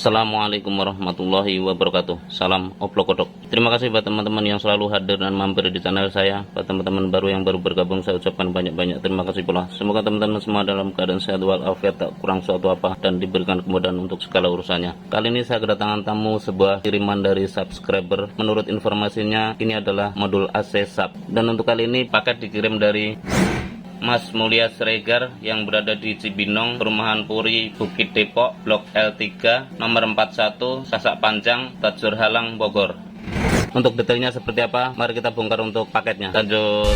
Assalamualaikum warahmatullahi wabarakatuh. Salam oplok kodok. Terima kasih buat teman-teman yang selalu hadir dan mampir di channel saya. Buat teman-teman baru yang baru bergabung, saya ucapkan banyak-banyak terima kasih pula. Semoga teman-teman semua dalam keadaan sehat walafiat, tak kurang suatu apa, dan diberikan kemudahan untuk segala urusannya. Kali ini saya kedatangan tamu sebuah kiriman dari subscriber. Menurut informasinya ini adalah modul AC SAP. Dan untuk kali ini paket dikirim dari Mas Mulya Siregar yang berada di Cibinong, Perumahan Puri, Bukit Depok, Blok L3, nomor 41, Sasak Panjang, Tajur Halang, Bogor. Untuk detailnya seperti apa, mari kita bongkar untuk paketnya. Lanjut.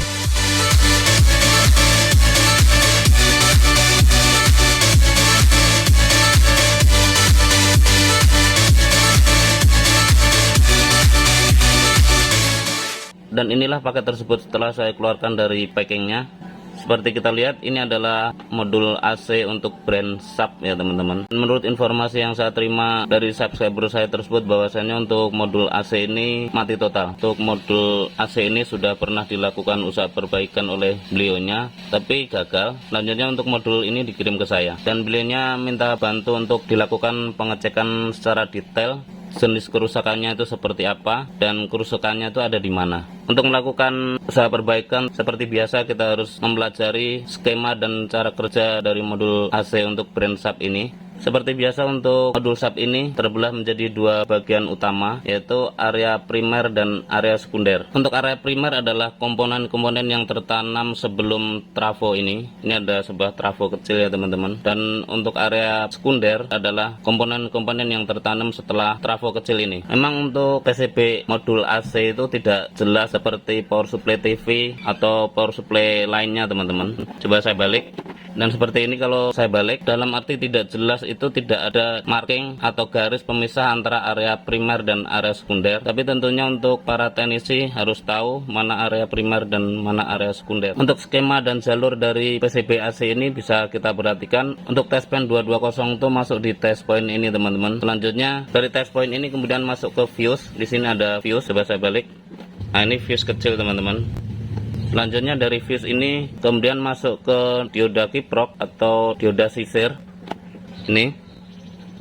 Dan inilah paket tersebut setelah saya keluarkan dari packingnya. Seperti kita lihat, ini adalah modul AC untuk brand SAP ya teman-teman. Menurut informasi yang saya terima dari subscriber saya tersebut, bahwasanya untuk modul AC ini mati total. Untuk modul AC ini sudah pernah dilakukan usaha perbaikan oleh beliaunya, tapi gagal. Selanjutnya untuk modul ini dikirim ke saya, dan beliaunya minta bantu untuk dilakukan pengecekan secara detail. Jenis kerusakannya itu seperti apa dan kerusakannya itu ada di mana. Untuk melakukan usaha perbaikan seperti biasa, kita harus mempelajari skema dan cara kerja dari modul AC untuk brand SAP ini. Seperti biasa, untuk modul SAP ini terbelah menjadi dua bagian utama, yaitu area primer dan area sekunder. Untuk area primer adalah komponen-komponen yang tertanam sebelum trafo ini. Ini ada sebuah trafo kecil ya teman-teman. Dan untuk area sekunder adalah komponen-komponen yang tertanam setelah trafo kecil ini. Memang untuk PCB modul AC itu tidak jelas seperti power supply TV atau power supply lainnya teman-teman. Coba saya balik. Dan seperti ini kalau saya balik, dalam arti tidak jelas itu tidak ada marking atau garis pemisah antara area primer dan area sekunder. Tapi tentunya untuk para teknisi harus tahu mana area primer dan mana area sekunder. Untuk skema dan jalur dari PCB AC ini bisa kita perhatikan. Untuk test pen 220 itu masuk di test point ini teman-teman. Selanjutnya dari test point ini kemudian masuk ke fuse. Di sini ada fuse, coba saya balik. Nah, ini fuse kecil teman-teman. Selanjutnya dari fuse ini kemudian masuk ke dioda kiprok atau dioda sisir. Ini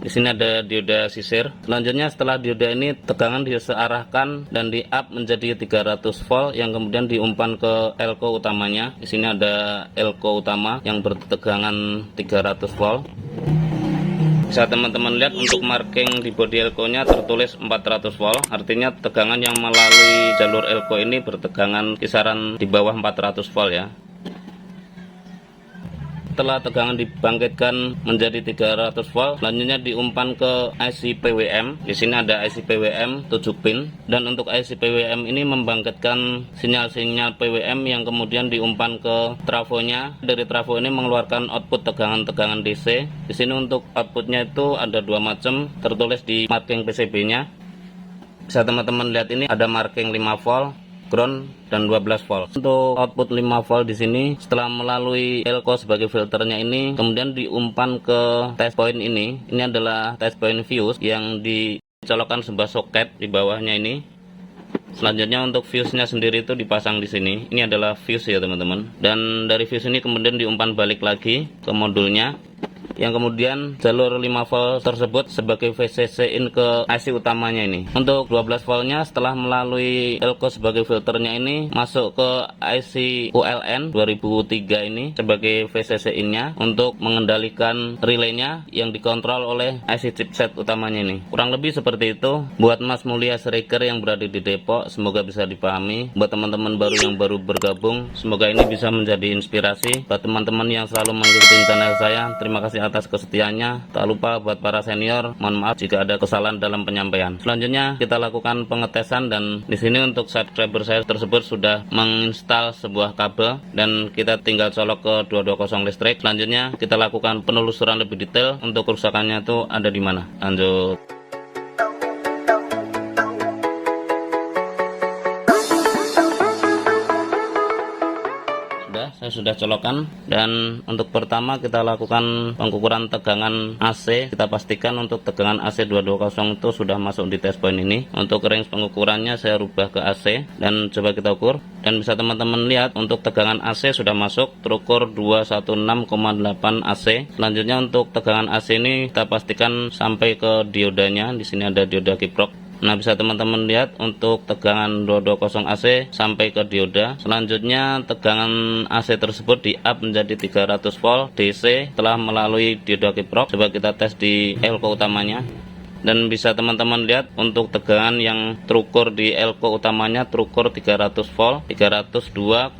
di sini ada dioda sisir. Selanjutnya setelah dioda ini tegangan disearahkan dan di up menjadi 300 volt yang kemudian diumpan ke elko utamanya. Di sini ada elko utama yang bertegangan 300 volt. Bisa teman-teman lihat untuk marking di bodi elko-nya tertulis 400 volt, artinya tegangan yang melalui jalur elko ini bertegangan kisaran di bawah 400 volt ya. Setelah tegangan dibangkitkan menjadi 300 volt, selanjutnya diumpan ke IC PWM. Di sini ada IC PWM 7 pin, dan untuk IC PWM ini membangkitkan sinyal-sinyal PWM yang kemudian diumpan ke trafonya. Dari trafo ini mengeluarkan output tegangan-tegangan DC. Di sini untuk outputnya itu ada dua macam, tertulis di marking PCB-nya. Bisa teman-teman lihat ini ada marking 5 volt, ground dan 12 volt. Untuk output 5 volt di sini setelah melalui elko sebagai filternya ini kemudian diumpan ke test point ini. Ini adalah test point fuse yang dicolokkan sebuah soket di bawahnya ini. Selanjutnya untuk fuse-nya sendiri itu dipasang di sini. Ini adalah fuse ya teman-teman. Dan dari fuse ini kemudian diumpan balik lagi ke modulnya, yang kemudian jalur 5 volt tersebut sebagai VCC in ke IC utamanya ini. Untuk 12 voltnya setelah melalui elko sebagai filternya ini masuk ke IC ULN 2003 ini sebagai VCC in nya untuk mengendalikan relaynya yang dikontrol oleh IC chipset utamanya ini. Kurang lebih seperti itu buat Mas Mulya Siregar yang berada di Depok. Semoga bisa dipahami. Buat teman-teman baru yang baru bergabung, semoga ini bisa menjadi inspirasi. Buat teman-teman yang selalu mengikuti channel saya, terima kasih atas kesetiaannya. Tak lupa buat para senior, mohon maaf jika ada kesalahan dalam penyampaian. Selanjutnya kita lakukan pengetesan, dan di sini untuk subscriber saya tersebut sudah menginstal sebuah kabel dan kita tinggal colok ke 220 listrik. Selanjutnya kita lakukan penelusuran lebih detail untuk kerusakannya itu ada di mana. Lanjut. Sudah saya saya sudah colokan, dan untuk pertama kita lakukan pengukuran tegangan AC. Kita pastikan untuk tegangan AC 220 itu sudah masuk di test point ini. Untuk range pengukurannya saya rubah ke AC dan coba kita ukur, dan bisa teman-teman lihat untuk tegangan AC sudah masuk, terukur 216,8 AC. Selanjutnya untuk tegangan AC ini kita pastikan sampai ke diodanya. Di sini ada dioda kiprok. Nah, bisa teman-teman lihat untuk tegangan 220 AC sampai ke dioda. Selanjutnya tegangan AC tersebut di up menjadi 300 volt DC setelah melalui dioda kiprok. Coba kita tes di elko utamanya. Dan bisa teman-teman lihat untuk tegangan yang terukur di elko utamanya terukur 300 volt, 302,6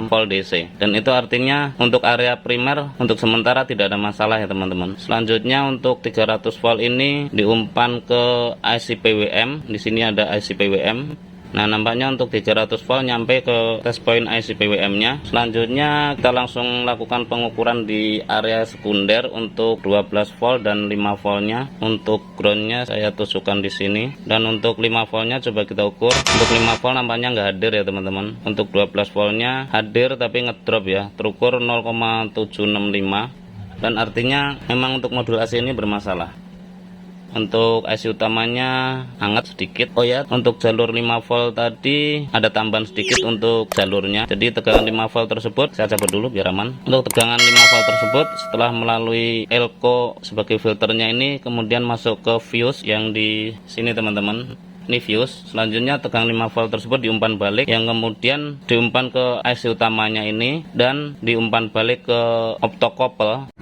volt DC. Dan itu artinya untuk area primer untuk sementara tidak ada masalah ya teman-teman. Selanjutnya untuk 300 volt ini diumpan ke IC PWM. Di sini ada IC PWM. Nah, nampaknya untuk 300 volt nyampe ke test point IC PWM-nya. Selanjutnya kita langsung lakukan pengukuran di area sekunder untuk 12 volt dan 5 voltnya. Untuk groundnya saya tusukkan di sini. Dan untuk 5 voltnya coba kita ukur. Untuk 5 volt nampaknya nggak hadir ya teman-teman. Untuk 12 voltnya hadir tapi ngedrop ya. Terukur 0,765. Dan artinya memang untuk modul AC ini bermasalah. Untuk IC utamanya hangat sedikit. Oh ya, untuk jalur 5 volt tadi ada tambahan sedikit untuk jalurnya. Jadi tegangan 5 volt tersebut saya cabut dulu biar aman. Untuk tegangan 5 volt tersebut setelah melalui elko sebagai filternya ini kemudian masuk ke fuse yang di sini teman-teman. Ini fuse. Selanjutnya tegangan 5 volt tersebut diumpan balik, yang kemudian diumpan ke IC utamanya ini dan diumpan balik ke optokopel.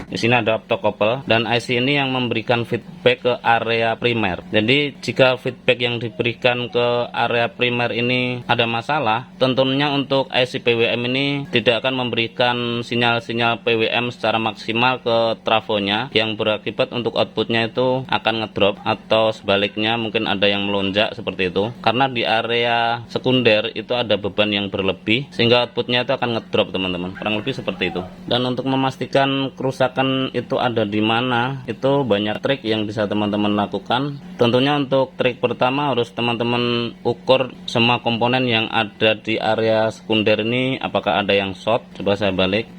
Di sini ada optokopel dan IC ini yang memberikan feedback ke area primer. Jadi jika feedback yang diberikan ke area primer ini ada masalah, tentunya untuk IC PWM ini tidak akan memberikan sinyal-sinyal PWM secara maksimal ke trafonya, yang berakibat untuk outputnya itu akan ngedrop atau sebaliknya mungkin ada yang melonjak seperti itu. Karena di area sekunder itu ada beban yang berlebih sehingga outputnya itu akan ngedrop teman-teman. Kurang lebih seperti itu. Dan untuk memastikan kerusakan itu ada di mana, itu banyak trik yang bisa teman-teman lakukan. Tentunya untuk trik pertama harus teman-teman ukur semua komponen yang ada di area sekunder ini apakah ada yang short. Coba saya balik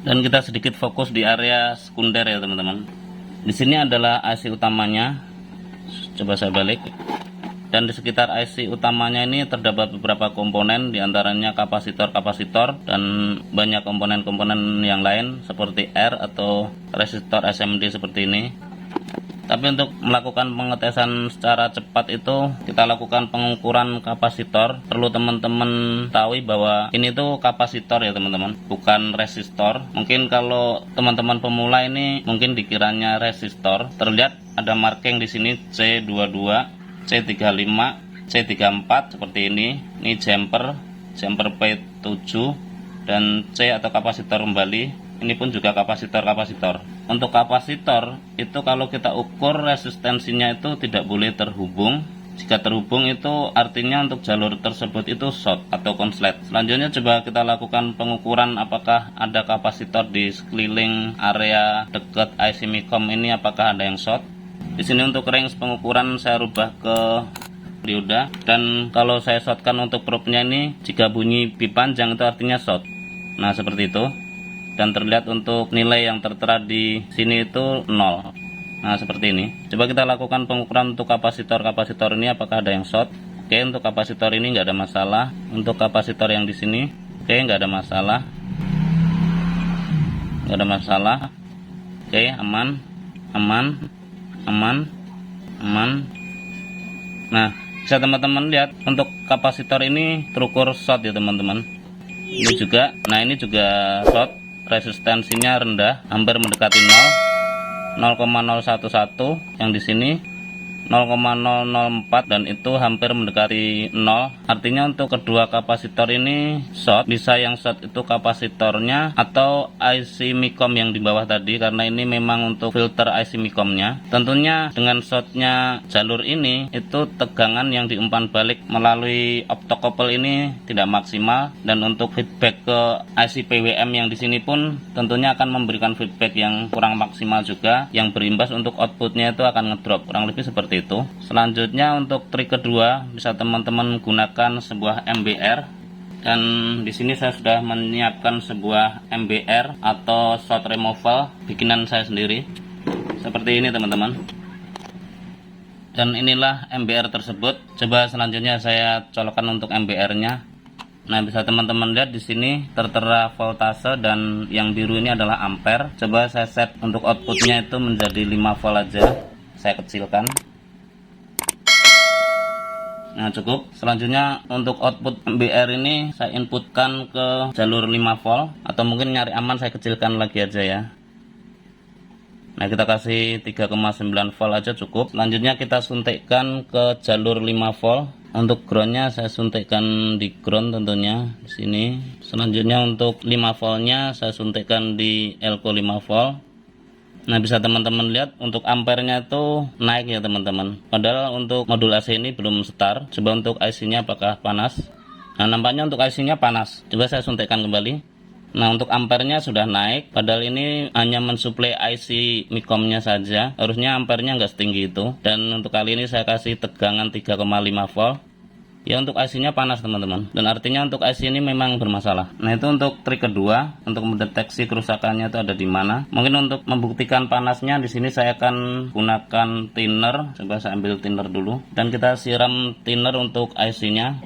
dan kita sedikit fokus di area sekunder ya teman-teman. Di sini adalah IC utamanya. Coba saya balik. Dan di sekitar IC utamanya ini terdapat beberapa komponen, diantaranya kapasitor-kapasitor dan banyak komponen-komponen yang lain seperti R atau resistor SMD seperti ini. Tapi untuk melakukan pengetesan secara cepat itu kita lakukan pengukuran kapasitor. Perlu teman-teman tahu bahwa ini tuh kapasitor ya teman-teman, bukan resistor. Mungkin kalau teman-teman pemula ini mungkin dikiranya resistor. Terlihat ada marking di sini C22, C35, C34 seperti ini. Ini jumper P7 dan C atau kapasitor kembali. Ini pun juga kapasitor. Untuk kapasitor itu kalau kita ukur resistensinya itu tidak boleh terhubung. Jika terhubung itu artinya untuk jalur tersebut itu short atau konslet. Selanjutnya coba kita lakukan pengukuran apakah ada kapasitor di sekeliling area dekat IC Micom ini, apakah ada yang short. Di sini untuk range pengukuran saya rubah ke dioda, dan kalau saya shortkan untuk probe-nya ini jika bunyi bip panjang itu artinya short. Nah, seperti itu. Dan terlihat untuk nilai yang tertera di sini itu 0. Nah, seperti ini. Coba kita lakukan pengukuran untuk kapasitor ini apakah ada yang short. Oke, untuk kapasitor ini nggak ada masalah. Untuk kapasitor yang di sini, oke, nggak ada masalah. Nggak ada masalah. Oke, aman. Nah, bisa teman-teman lihat untuk kapasitor ini terukur short ya teman-teman. Ini juga, nah ini juga short, resistensinya rendah, hampir mendekati 0,011 yang di sini 0,004 dan itu hampir mendekati 0. Artinya untuk kedua kapasitor ini short. Bisa yang short itu kapasitornya atau IC Micom yang di bawah tadi, karena ini memang untuk filter IC Micomnya. Tentunya dengan shortnya jalur ini itu tegangan yang diumpan balik melalui optokopel ini tidak maksimal, dan untuk feedback ke IC PWM yang di sini pun tentunya akan memberikan feedback yang kurang maksimal juga, yang berimbas untuk outputnya itu akan ngedrop. Kurang lebih seperti seperti itu. Selanjutnya untuk trik kedua, bisa teman-teman gunakan sebuah MBR, dan di sini saya sudah menyiapkan sebuah MBR atau shot removal bikinan saya sendiri seperti ini teman-teman. Dan inilah MBR tersebut. Coba selanjutnya saya colokkan untuk MBR-nya. Nah, bisa teman-teman lihat di sini tertera voltase dan yang biru ini adalah ampere. Coba saya set untuk outputnya itu menjadi 5 volt aja. Saya kecilkan. Nah, cukup. Selanjutnya untuk output MBR ini saya inputkan ke jalur 5 volt, atau mungkin nyari aman saya kecilkan lagi aja ya. Nah, kita kasih 3,9 volt aja cukup. Selanjutnya kita suntikkan ke jalur 5 volt. Untuk groundnya saya suntikkan di ground tentunya di sini. Selanjutnya untuk 5 voltnya saya suntikkan di elko 5 volt. Nah, bisa teman-teman lihat untuk ampernya itu naik ya teman-teman. Padahal untuk modul AC ini belum start. Coba untuk IC-nya apakah panas? Nah, nampaknya untuk IC-nya panas. Coba saya suntikkan kembali. Nah, untuk ampernya sudah naik. Padahal ini hanya mensuplai IC Micom-nya saja. Harusnya ampernya nggak setinggi itu. Dan untuk kali ini saya kasih tegangan 3,5 volt. Ya, untuk IC-nya panas teman-teman. Dan artinya untuk IC ini memang bermasalah. Nah, itu untuk trik kedua, untuk mendeteksi kerusakannya itu ada di mana. Mungkin untuk membuktikan panasnya di sini saya akan gunakan thinner. Coba saya ambil thinner dulu. Dan kita siram thinner untuk IC-nya.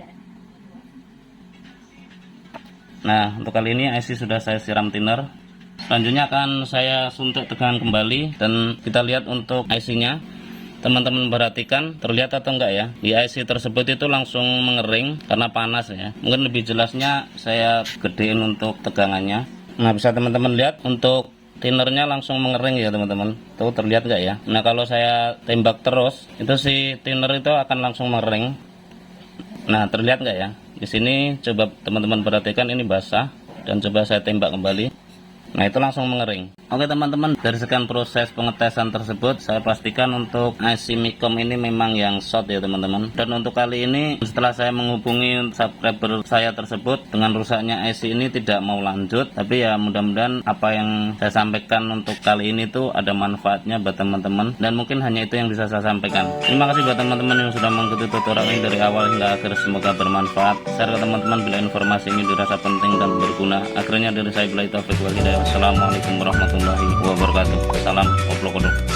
Nah, untuk kali ini IC sudah saya siram thinner. Selanjutnya akan saya suntik tegangan kembali, dan kita lihat untuk IC-nya. Teman-teman perhatikan terlihat atau enggak ya, di IC tersebut itu langsung mengering karena panas ya. Mungkin lebih jelasnya saya gedein untuk tegangannya. Nah, bisa teman-teman lihat untuk thinnernya langsung mengering ya teman-teman. Tuh, terlihat enggak ya? Nah, kalau saya tembak terus, itu si thinner itu akan langsung mengering. Nah, terlihat enggak ya? Di sini coba teman-teman perhatikan, ini basah, dan coba saya tembak kembali. Nah, itu langsung mengering. Oke teman-teman, dari sekian proses pengetesan tersebut, saya pastikan untuk IC Micom ini memang yang short ya teman-teman. Dan untuk kali ini, setelah saya menghubungi subscriber saya tersebut, dengan rusaknya IC ini tidak mau lanjut. Tapi ya mudah-mudahan apa yang saya sampaikan untuk kali ini tuh ada manfaatnya buat teman-teman. Dan mungkin hanya itu yang bisa saya sampaikan. Terima kasih buat teman-teman yang sudah mengikuti tutorial ini dari awal hingga akhir. Semoga bermanfaat. Share ke teman-teman bila informasi ini dirasa penting dan berguna. Akhirnya dari saya, billahi taufiq wal hidayah. Wassalamualaikum warahmatullahi wabarakatuh. Salam oplok kodok.